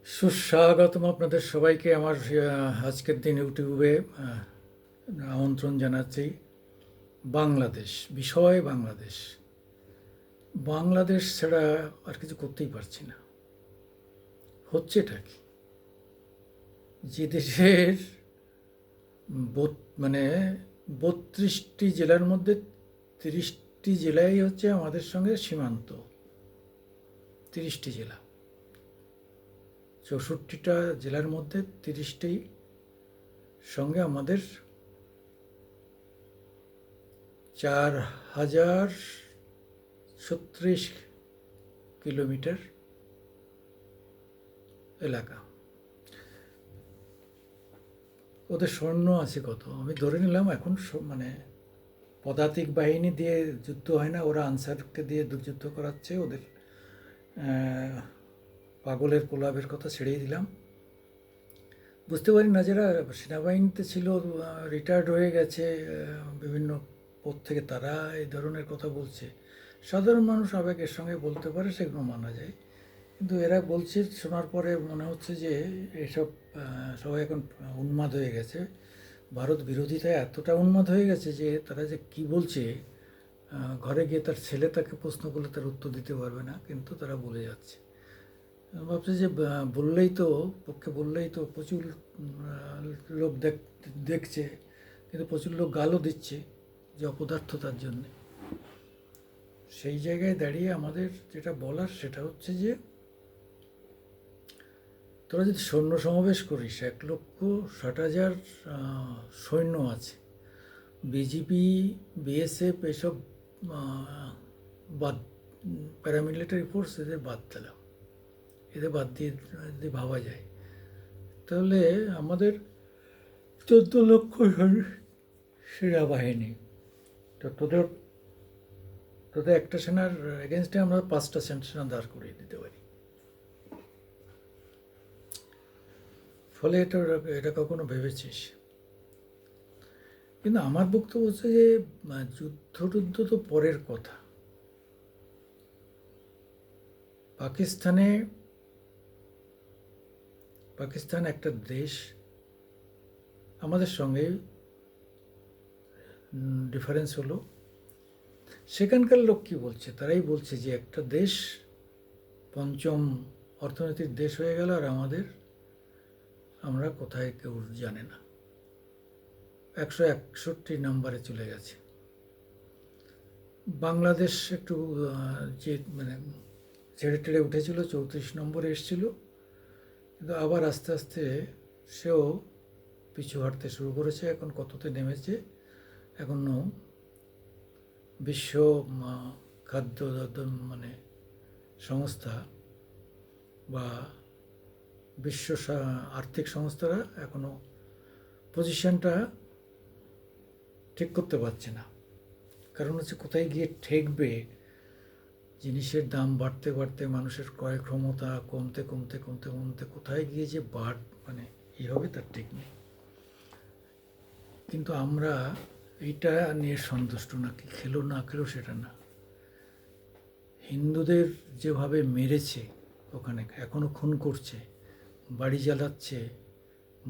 সুস্বাগতম আপনাদের সবাইকে আমার আজকের দিন ইউটিউবে আমন্ত্রণ জানাচ্ছি। বাংলাদেশ বিষয় বাংলাদেশ। বাংলাদেশ ছাড়া আর কিছু করতেই পারছি না। হচ্ছেটা কি? যে দেশের মানে 32টি জেলার মধ্যে 30টি জেলাই হচ্ছে আমাদের সঙ্গে সীমান্ত। 30টি জেলা, 64টা জেলার মধ্যে 30টি সঙ্গে আমাদের 4036 কিলোমিটার এলাকা। ওদের সৈন্য আছে কত? আমি ধরে নিলাম এখন মানে পদাতিক বাহিনী দিয়ে যুদ্ধ হয় না, ওরা আনসারকে দিয়ে যুদ্ধ করাচ্ছে। ওদের পাগলের প্রলাপের কথা ছেড়েই দিলাম। বুঝতে পারি না যারা সেনাবাহিনীতে ছিল, রিটায়ার্ড হয়ে গেছে বিভিন্ন পদ থেকে, তারা এই ধরনের কথা বলছে। সাধারণ মানুষ আবেগের সঙ্গে বলতে পারে, সেগুলো মানা যায়। কিন্তু এরা বলছে, শোনার পরে মনে হচ্ছে যে এসব সবাই এখন উন্মাদ হয়ে গেছে। ভারত বিরোধিতায় এতটা উন্মাদ হয়ে গেছে যে তারা যে কি বলছে, ঘরে গিয়ে তার ছেলে তাকে প্রশ্ন করলে তার উত্তর দিতে পারবে না, কিন্তু তারা বলে যাচ্ছে। ভাবছে যে বললেই তো, পক্ষে বললেই তো প্রচুর লোক দেখছে, কিন্তু প্রচুর লোক গালও দিচ্ছে যে অপদার্থতার জন্যে। সেই জায়গায় দাঁড়িয়ে আমাদের যেটা বলার সেটা হচ্ছে যে তোরা যদি সৈন্য সমাবেশ করিস, 1,60,000 সৈন্য আছে, বিজিপি, বিএসএফ এসব বাদ, প্যারামিলিটারি ফোর্স এদের বাদ দিলাম, এদের বাদ দিয়ে যদি ভাবা যায়, তাহলে আমাদের 14 লক্ষ সেনাবাহিনী। তো তোদের তোদের একটা সেনার এগেনস্টে আমরা 5টা সেনা দাঁড় করিয়ে দিতে পারি। ফলে এটা কখনো ভেবেছিস? কিন্তু আমার বক্তব্য হচ্ছে যে যুদ্ধ তো পরের কথা। পাকিস্তান একটা দেশ, আমাদের সঙ্গে ডিফারেন্স হলো সেখানকার লোক কী বলছে, তারাই বলছে যে একটা দেশ পঞ্চম অর্থনৈতিক দেশ হয়ে গেল, আর আমরা কোথায় কেউ জানে না, 161 নম্বরে চলে গেছে। বাংলাদেশ একটু যে মানে ছেড়ে টেড়ে উঠেছিল, 34 নম্বরে এসেছিল, কিন্তু আবার আস্তে আস্তে সেও পিছু হাঁটতে শুরু করেছে। এখন কততে নেমেছে? এখনও বিশ্ব খাদ্য মানে সংস্থা বা বিশ্ব আর্থিক সংস্থারা এখনও পজিশনটা ঠিক করতে পারছে না। কারণ হচ্ছে কোথায় গিয়ে ঠেকবে, জিনিসের দাম বাড়তে বাড়তে মানুষের ক্রয় ক্ষমতা কমতে কমতে কমতে কমতে কোথায় গিয়ে যে মানে ই হবে তার ঠিক নেই। কিন্তু আমরা এইটা নিয়ে সন্তুষ্ট না, কি খেলো না খেলো সেটা না। হিন্দুদের যেভাবে মেরেছে ওখানে, এখনও খুন করছে, বাড়ি জ্বালাচ্ছে,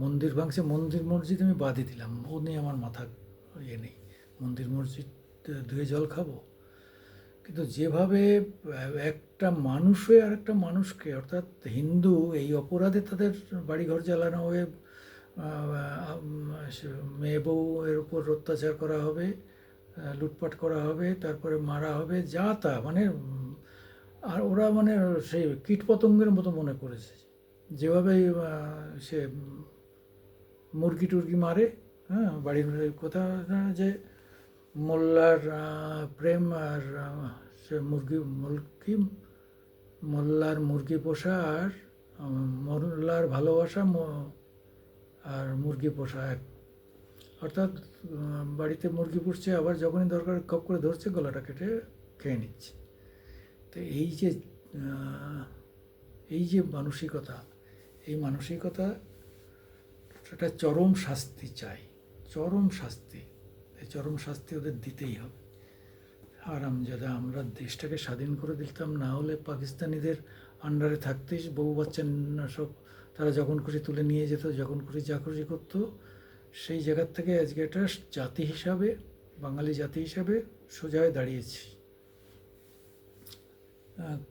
মন্দির ভাঙছে। মন্দির মসজিদ আমি বাদই দিলাম, ও নিয়ে আমার মাথা ইয়ে নেই। মন্দির মসজিদ ধুয়ে জল খাবো? কিন্তু যেভাবে একটা মানুষ হয়ে আর একটা মানুষকে, অর্থাৎ হিন্দু, এই অপরাধে তাদের বাড়িঘর জ্বালানো হবে, মেয়ে বউ এর উপর অত্যাচার করা হবে, লুটপাট করা হবে, তারপরে মারা হবে, যা তা মানে। আর ওরা মানে সেই কীটপতঙ্গের মতো মনে করেছে, যেভাবে সে মুরগি টুরগি মারে। হ্যাঁ, বাড়ির কথা যে মোল্লার প্রেম আর সে মোল্লার মুরগি পোষা আর মোল্লার ভালোবাসা আর মুরগি পোষা এক। অর্থাৎ বাড়িতে মুরগি পুষছে, আবার যখনই দরকার খপ করে ধরছে, গলাটা কেটে খেয়ে নিচ্ছে। তো এই যে মানসিকতা, এই মানসিকতা একটা চরম শাস্তি চাই, চরম শাস্তি। এই চরম শাস্তি ওদের দিতেই হবে। আরামজাদা, আমরা দেশটাকে স্বাধীন করে দিতাম, না হলে পাকিস্তানিদের আন্ডারে থাকতেই বউ বাচ্চা সব তারা যখন খুশি তুলে নিয়ে যেত, যখন খুশি যা খুশি করতো। সেই জায়গার থেকে আজকে একটা জাতি হিসাবে, বাঙালি জাতি হিসাবে সোজা হয়ে দাঁড়িয়েছি।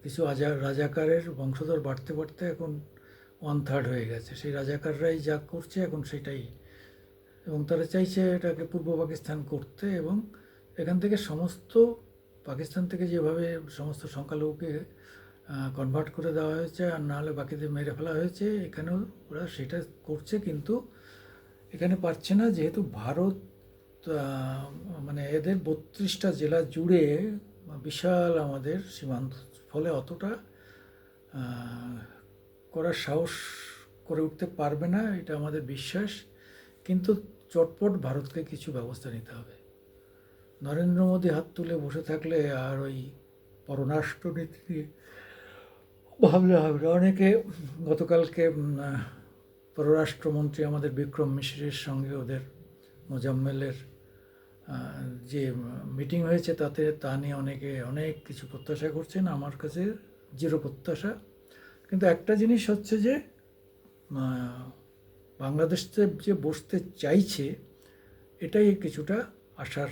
কিছু রাজাকারের বংশধর বাড়তে বাড়তে এখন 1/3 হয়ে গেছে। সেই রাজাকাররাই যা করছে এখন সেটাই, এবং তারা চাইছে এটাকে পূর্ব পাকিস্তান করতে, এবং এখান থেকে সমস্ত পাকিস্তান থেকে যেভাবে সমস্ত সংখ্যালঘুকে কনভার্ট করে দেওয়া হয়েছে, আর নাহলে বাকিদের মেরে ফেলা হয়েছে, এখানেও ওরা সেটা করছে। কিন্তু এখানে পারছে না, যেহেতু ভারত মানে এদের 32টা জেলা জুড়ে বিশাল আমাদের সীমান্ত, ফলে অতটা করার সাহস করে উঠতে পারবে না, এটা আমাদের বিশ্বাস। কিন্তু চটপট ভারতকে কিছু ব্যবস্থা নিতে হবে। নরেন্দ্র মোদী হাত তুলে বসে থাকলে আর ওই পররাষ্ট্রনীতি ভাবলে হবে না। অনেকে গতকালকে পররাষ্ট্রমন্ত্রী আমাদের বিক্রম মিশ্রের সঙ্গে ওদের মোজাম্মেলের যে মিটিং হয়েছে, তাতে তা নিয়ে অনেকে অনেক কিছু প্রত্যাশা করছেন। আমার কাছে জিরো প্রত্যাশা। কিন্তু একটা জিনিস হচ্ছে যে বাংলাদেশে যে বসতে চাইছে, এটাই কিছুটা আশার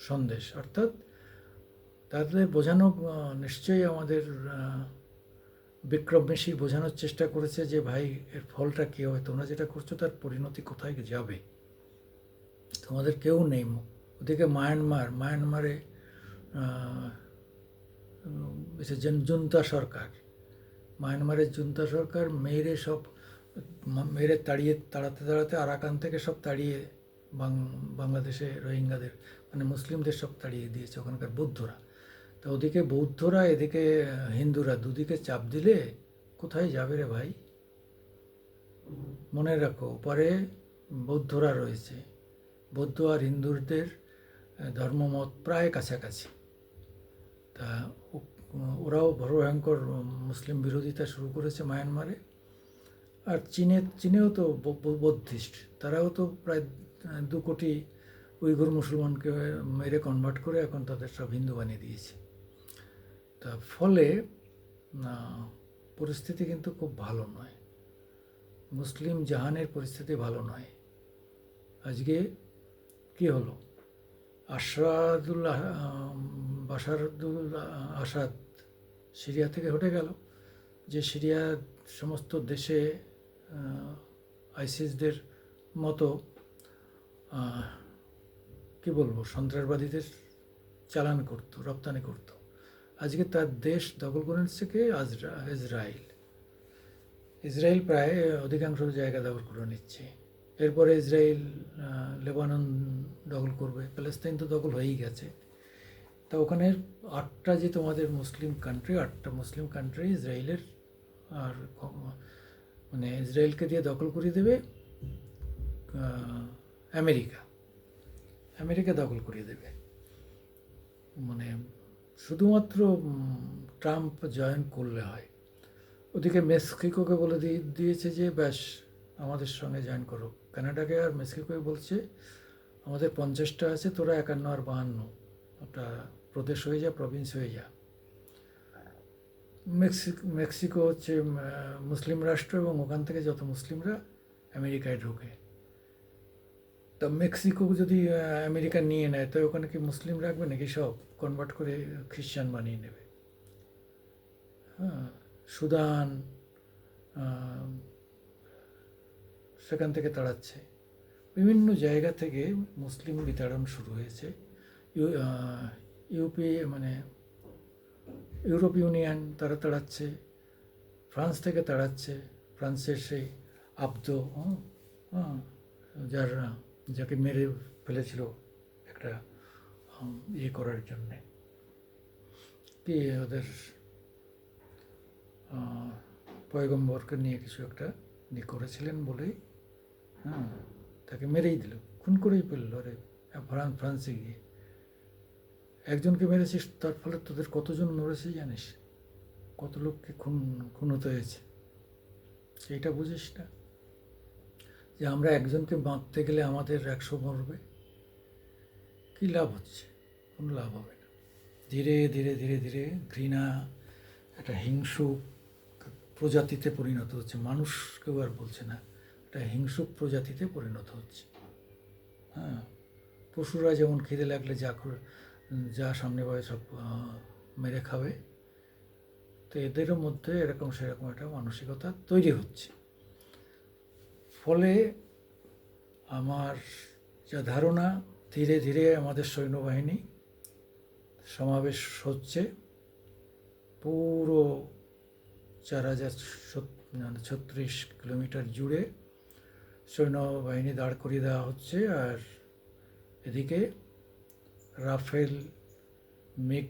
সন্দেশ। অর্থাৎ তাদের বোঝানো, নিশ্চয়ই আমাদের বিক্রম মিশ্র বোঝানোর চেষ্টা করেছে যে ভাই এর ফলটা কী হবে, তোমরা যেটা করছো তার পরিণতি কোথায় যাবে, তোমাদের কেউ নেই। ওদিকে মায়ানমারে জুন্তা সরকার, মায়ানমারের জুন্তা সরকার মেরে তাড়াতে আরাকান থেকে সব তাড়িয়ে বাংলাদেশে রোহিঙ্গাদের মানে মুসলিমদের সব তাড়িয়ে দিয়েছে, ওখানকার বৌদ্ধরা। তো ওদিকে বৌদ্ধরা, এদিকে হিন্দুরা, দুদিকে চাপ দিলে কোথায় যাবে রে ভাই? মনে রাখো, পরে বৌদ্ধরা রয়েছে, বৌদ্ধ আর হিন্দুদের ধর্মমত প্রায় কাছাকাছি। তা ওরাও ভয়ঙ্কর মুসলিম বিরোধিতা শুরু করেছে মায়ানমারে। আর চীনেও তো বৌদ্ধিস্ট, তারাও তো প্রায় 2 কোটি উইঘুর মুসলমানকে মেরে কনভার্ট করে এখন তাদের সব হিন্দু বানিয়ে দিয়েছে। তা ফলে পরিস্থিতি কিন্তু খুব ভালো নয়, মুসলিম জাহানের পরিস্থিতি ভালো নয়। আজকে কি হলো, বাশারুল আসাদ সিরিয়া থেকে হটে গেল। যে সিরিয়ার সমস্ত দেশে আইসিসদের মতো কি বলবো সন্ত্রাসবাদীদের চালান করতো, রপ্তানি করতো। আজকে তার দেশ দখল করে নিচ্ছে কে? ইসরায়েল প্রায় অধিকাংশ জায়গা দখল করে নিচ্ছে। এরপরে ইসরায়েল লেবানন দখল করবে, প্যালেস্তাইন তো দখল হয়েই গেছে। তা ওখানে 8টা যে তোমাদের মুসলিম কান্ট্রি, 8টা মুসলিম কান্ট্রি ইসরায়েলের, আর মানে ইসরায়েলকে দিয়ে দখল করিয়ে দেবে আমেরিকা দখল করিয়ে দেবে। মানে শুধুমাত্র ট্রাম্প জয়েন করলে হয়। ওদিকে মেক্সিকোকে বলে দিয়েছে যে ব্যাস আমাদের সঙ্গে জয়েন করো। কানাডাকে আর মেক্সিকোকে বলছে আমাদের 50টা আছে, তোরা 51 আর 52 ওটা প্রদেশ হয়ে যা, প্রভিন্স হয়ে যা। মেক্সিকো হচ্ছে মুসলিম রাষ্ট্র, এবং ওখান থেকে যত মুসলিমরা আমেরিকায় ঢোকে। তা মেক্সিকো যদি আমেরিকা নিয়ে নেয়, তো ওখানে কি মুসলিম রাখবে নাকি? সব কনভার্ট করে খ্রিস্টান বানিয়ে নেবে। হ্যাঁ, সুদান সেখান থেকে তাড়াচ্ছে। বিভিন্ন জায়গা থেকে মুসলিম বিতাড়ন শুরু হয়েছে। ইউপি মানে ইউরোপ ইউনিয়ন তারা তাড়াচ্ছে, ফ্রান্স থেকে তাড়াচ্ছে। ফ্রান্সের সেই আবদো, যাকে মেরে ফেলেছিল একটা ইয়ে করার জন্যে, কি ওদের পয়গম্বরকে নিয়ে কিছু একটা করেছিলেন বলেই তাকে মেরেই দিল, খুন করেই ফেললো। আরে ফ্রান্সে গিয়ে একজনকে মেরেছিস, তার ফলে তোদের কতজন মরেছে জানিস? কত লোককে খুন হতে হয়েছে, সেইটা বুঝিস না? যে আমরা একজনকে বাঁধতে গেলে আমাদের 100 মরবে, কী লাভ হচ্ছে? কোনো লাভ হবে না। ধীরে ধীরে ধীরে ধীরে ঘৃণা, একটা হিংসুক প্রজাতিতে পরিণত হচ্ছে, মানুষ কেউ আর বলছে না, একটা হিংস্র প্রজাতিতে পরিণত হচ্ছে। হ্যাঁ, পশুরা যেমন খিদে লাগলে যা সামনে পাবে সব মেরে খাবে, তো এদেরও মধ্যে এরকম সেরকম একটা মানসিকতা তৈরি হচ্ছে। ফলে আমার যা ধারণা, ধীরে ধীরে আমাদের সৈন্যবাহিনী সমাবেশ হচ্ছে পুরো 4036 কিলোমিটার জুড়ে সৈন্যবাহিনী দাঁড় করিয়ে দেওয়া হচ্ছে। আর এদিকে রাফেল, মিগ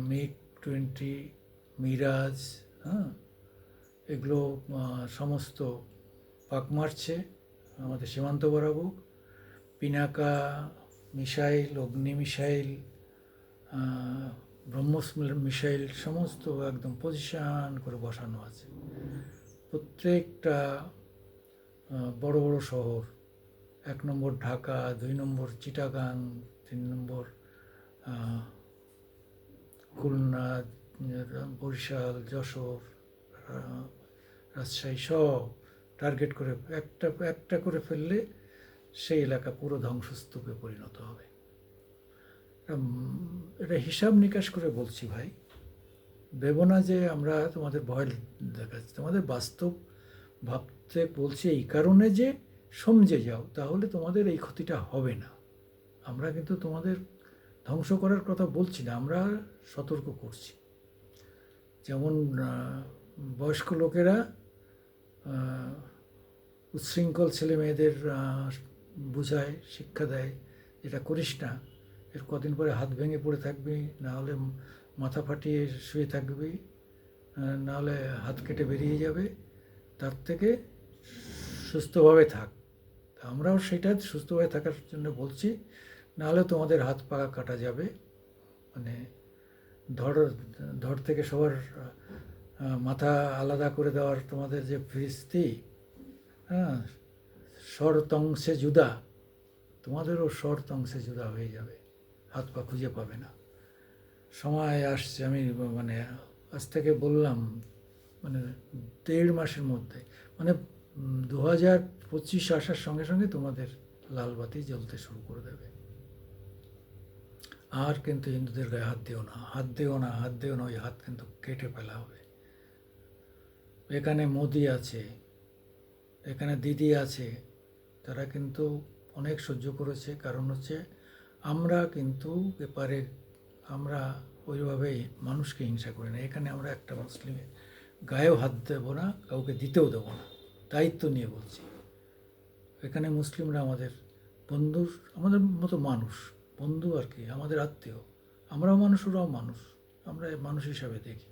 মিগ 20, মিরাজ, হ্যাঁ, এগুলো সমস্ত পাক মারছে আমাদের সীমান্ত বরাবর। পিনাকা মিসাইল, অগ্নি মিসাইল, ব্রহ্মস মিসাইল সমস্ত একদম পজিশন করে বসানো আছে। প্রত্যেকটা বড় বড় শহর, 1 নম্বর ঢাকা, 2 নম্বর চিটাগাং, 3 নম্বর খুলনা, বরিশাল, যশোর, রাজশাহী সব টার্গেট করে একটা একটা করে ফেললে সেই এলাকা পুরো ধ্বংসস্তূপে পরিণত হবে। এটা হিসাব নিকাশ করে বলছি ভাই, ভেবো না যে আমরা তোমাদের ভয় দেখাচ্ছি, তোমাদের বাস্তব ভাবতে বলছি এই কারণে যে সমঝে যাও, তাহলে তোমাদের এই ক্ষতিটা হবে না। আমরা কিন্তু তোমাদের ধ্বংস করার কথা বলছি না, আমরা সতর্ক করছি। যেমন বয়স্ক লোকেরা উচ্ছৃঙ্খল ছেলে মেয়েদের বোঝায়, শিক্ষা দেয়, এটা করিস না, এর কদিন পরে হাত ভেঙে পড়ে থাকবি, না হলে মাথা ফাটিয়ে শুয়ে থাকবি, না হলে হাত কেটে বেরিয়ে যাবে, তার থেকে সুস্থভাবে থাক। আমরাও সেটা সুস্থভাবে থাকার জন্য বলছি, নাহলে তোমাদের হাত পা কাটা যাবে, মানে ধড় থেকে সবার মাথা আলাদা করে দেওয়ার তোমাদের যে ফিরিস্তি, হ্যাঁ, শরতংশে জুদা, তোমাদেরও শরতংশে জুদা হয়ে যাবে, হাত পা খুঁজে পাবে না। সময় আসছে, আমি মানে আজ থেকে বললাম, মানে 1.5 মাসের মধ্যে, মানে 2025 আসার সঙ্গে সঙ্গে তোমাদের লাল বাতি জ্বলতে শুরু করে দেবে। আর কিন্তু হিন্দুদের গায়ে হাত দিও না, হাত দিও না, হাত দিও না, ওই হাত কিন্তু কেটে ফেলা হবে। এখানে মোদি আছে, এখানে দিদি আছে, তারা কিন্তু অনেক সহ্য করেছে, কারণ হচ্ছে আমরা কিন্তু ব্যাপারে আমরা ওইভাবে মানুষকে হিংসা করি না। এখানে আমরা একটা মুসলিমের গায়েও হাত দেবো না, কাউকে দিতেও দেবো না, দায়িত্ব নিয়ে বলছি। এখানে মুসলিমরা আমাদের বন্ধু, আমাদের মতো মানুষ, বন্ধু আর কি, আমাদের আত্মীয়, আমরাও মানুষ, ওরাও মানুষ, আমরা মানুষ হিসাবে দেখি।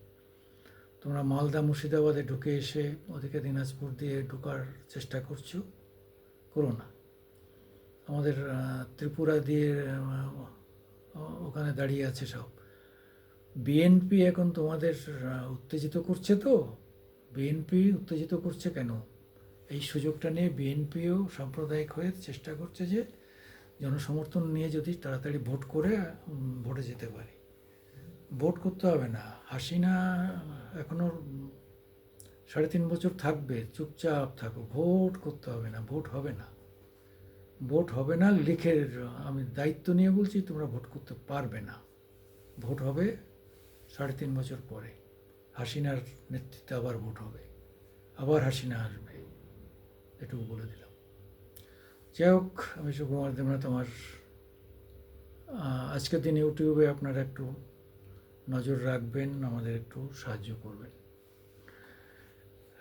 তোমরা মালদা মুর্শিদাবাদে ঢুকে এসে ওদিকে দিনাজপুর দিয়ে ঢোকার চেষ্টা করছো, করো না। আমাদের ত্রিপুরা দিয়ে ওখানে দাঁড়িয়ে আছে সব। বিএনপি এখন তোমাদের উত্তেজিত করছে, তো বিএনপি উত্তেজিত করছে কেন? এই সুযোগটা নিয়ে বিএনপিও সাম্প্রদায়িক হয়ে চেষ্টা করছে যে জনসমর্থন নিয়ে যদি তাড়াতাড়ি ভোট করে ভোটে যেতে পারে। ভোট করতে হবে না, হাসিনা এখনও 3.5 বছর থাকবে, চুপচাপ থাকো, ভোট করতে হবে না, ভোট হবে না, ভোট হবে না, লিখে আমি দায়িত্ব নিয়ে বলছি, তোমরা ভোট করতে পারবে না। ভোট হবে 3.5 বছর পরে, হাসিনার নেতৃত্বে আবার ভোট হবে, আবার হাসিনা আসবে, এটুকু বলে দিলাম। যাই হোক, আমি সুকুমার দেবনাথ, আমার আজকের দিন ইউটিউবে আপনারা একটু নজর রাখবেন, আমাদের একটু সাহায্য করবেন।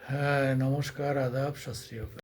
হ্যাঁ, নমস্কার, আদাব, সত শ্রী অকাল।